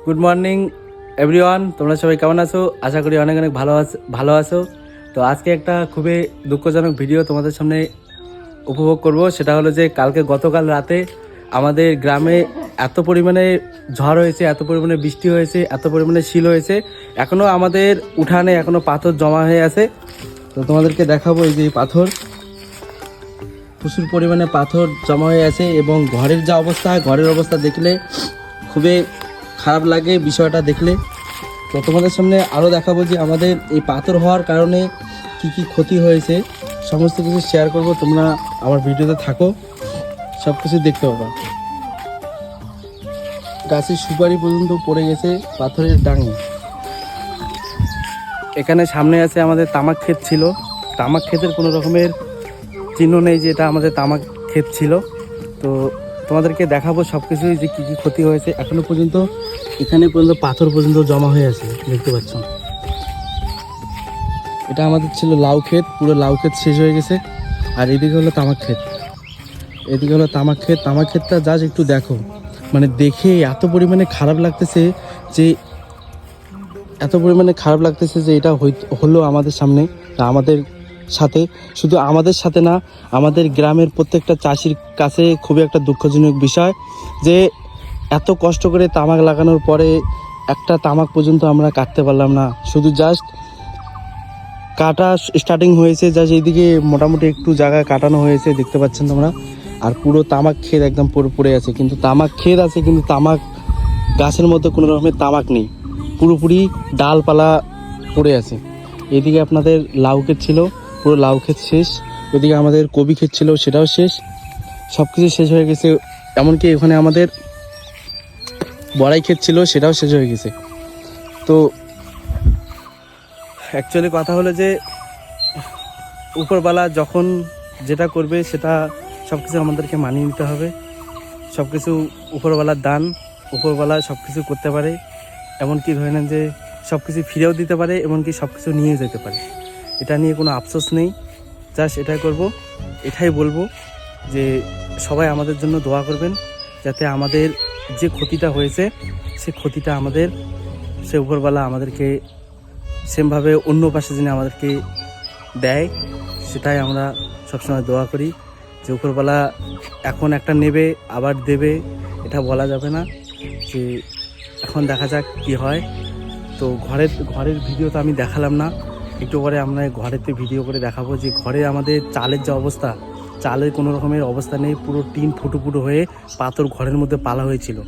Good morning everyone, তোমরা সবাই কেমন আছো? আশা করি অনেক অনেক ভালো আছো। তো আজকে একটা খুবই দুঃখজনক ভিডিও তোমাদের সামনে উপভোগ করব। সেটা হলো যে গতকাল রাতে আমাদের গ্রামে এত পরিমাণে ঝড় হয়েছে, এত পরিমাণে বৃষ্টি হয়েছে, এত পরিমাণে শিল হয়েছে, এখনও আমাদের উঠানে এখনও পাথর জমা হয়ে আছে। তো তোমাদেরকে দেখাবো এই যে পাথর, প্রচুর পরিমাণে পাথর জমা হয়ে আছে এবং ঘরের অবস্থা দেখলে খুবই খারাপ লাগে বিষয়টা দেখলে। তো তোমাদের সামনে আরও দেখাবো যে আমাদের এই পাথর হওয়ার কারণে কি কি ক্ষতি হয়েছে, সমস্ত কিছু শেয়ার করব। তোমরা আমার ভিডিওতে থাকো, সব কিছু দেখতে পাবা। গাছের সুপারি পর্যন্ত পড়ে গেছে পাথরের ডাঙে। এখানে সামনে আছে আমাদের তামাক ক্ষেত ছিল। তামাক ক্ষেতের কোনো রকমের চিহ্ন নেই যে এটা আমাদের তামাক ক্ষেত ছিল। তো তোমাদেরকে দেখাবো সব কিছুই যে কী কী ক্ষতি হয়েছে। এখনো পর্যন্ত এখানে পর্যন্ত পাথর পর্যন্ত জমা হয়ে আছে, দেখতে পাচ্ছ। এটা আমাদের ছিল লাউ ক্ষেত, পুরো লাউ ক্ষেত শেষ হয়ে গেছে। আর এদিকে হলো তামাক ক্ষেত, এদিকে হলো তামাক ক্ষেত। তামাক ক্ষেতটা জাস্ট একটু দেখো, মানে দেখে এত পরিমাণে খারাপ লাগতেছে যে এটা হলো আমাদের সামনে, আমাদের সাথে। শুধু আমাদের সাথে না, আমাদের গ্রামের প্রত্যেকটা চাষির কাছে খুবই একটা দুঃখজনক বিষয় যে এত কষ্ট করে তামাক লাগানোর পরে একটা তামাক পর্যন্ত আমরা কাটতে পারলাম না। শুধু জাস্ট কাটা স্টার্টিং হয়েছে, জাস্ট এইদিকে মোটামুটি একটু জায়গায় কাটানো হয়েছে, দেখতে পাচ্ছেন তোমরা। আর পুরো তামাক ক্ষেত একদম পড়ে আছে, কিন্তু তামাক ক্ষেত আছে কিন্তু তামাক গাছের মধ্যে কোনো রকমের তামাক নেই, পুরোপুরি ডালপালা পড়ে আছে। এদিকে আপনাদের লাউ ক্ষেত ছিল, পুরো লাউ ক্ষেত শেষ। এদিকে আমাদের কবি ক্ষেত ছিল, সেটাও শেষ। সব কিছু শেষ হয়ে গেছে। এমনকি এখানে আমাদের বড়াই ক্ষেত ছিল, সেটাও শেষ হয়ে গেছে। তো অ্যাকচুয়ালি কথা হলো যে উপরওয়ালা যখন যেটা করবে সেটা সব কিছু আমাদেরকে মানিয়ে নিতে হবে। সব কিছু উপরওয়ালার দান, উপরওয়ালা সব কিছু করতে পারে। এমনকি ধরে নেন যে সব কিছু ফিরেও দিতে পারে, এমনকি সব কিছু নিয়ে যেতে পারে। এটা নিয়ে কোনো আফসোস নেই। জাস্ট এটাই বলবো যে সবাই আমাদের জন্য দোয়া করবেন, যাতে আমাদের যে ক্ষতিটা হয়েছে সে ক্ষতিটা সে উপরওয়ালা আমাদেরকে সেমভাবে অন্য পাশে যিনি আমাদেরকে দেয়, সেটাই আমরা সবসময় দোয়া করি। যে উপরওয়ালা এখন একটা নেবে আবার দেবে, এটা বলা যাবে না। যে এখন দেখা যাক কি হয়। তো ঘরের ভিডিও তো আমি দেখালাম না, একটু পরে আমরা ঘরেতে ভিডিও করে দেখাবো যে ঘরে আমাদের চালের যে অবস্থা, চালের কোনো রকমের অবস্থা নেই, পুরো টিন ফুটো হয়ে পাথর ঘরের মধ্যে পালা হয়েছিল।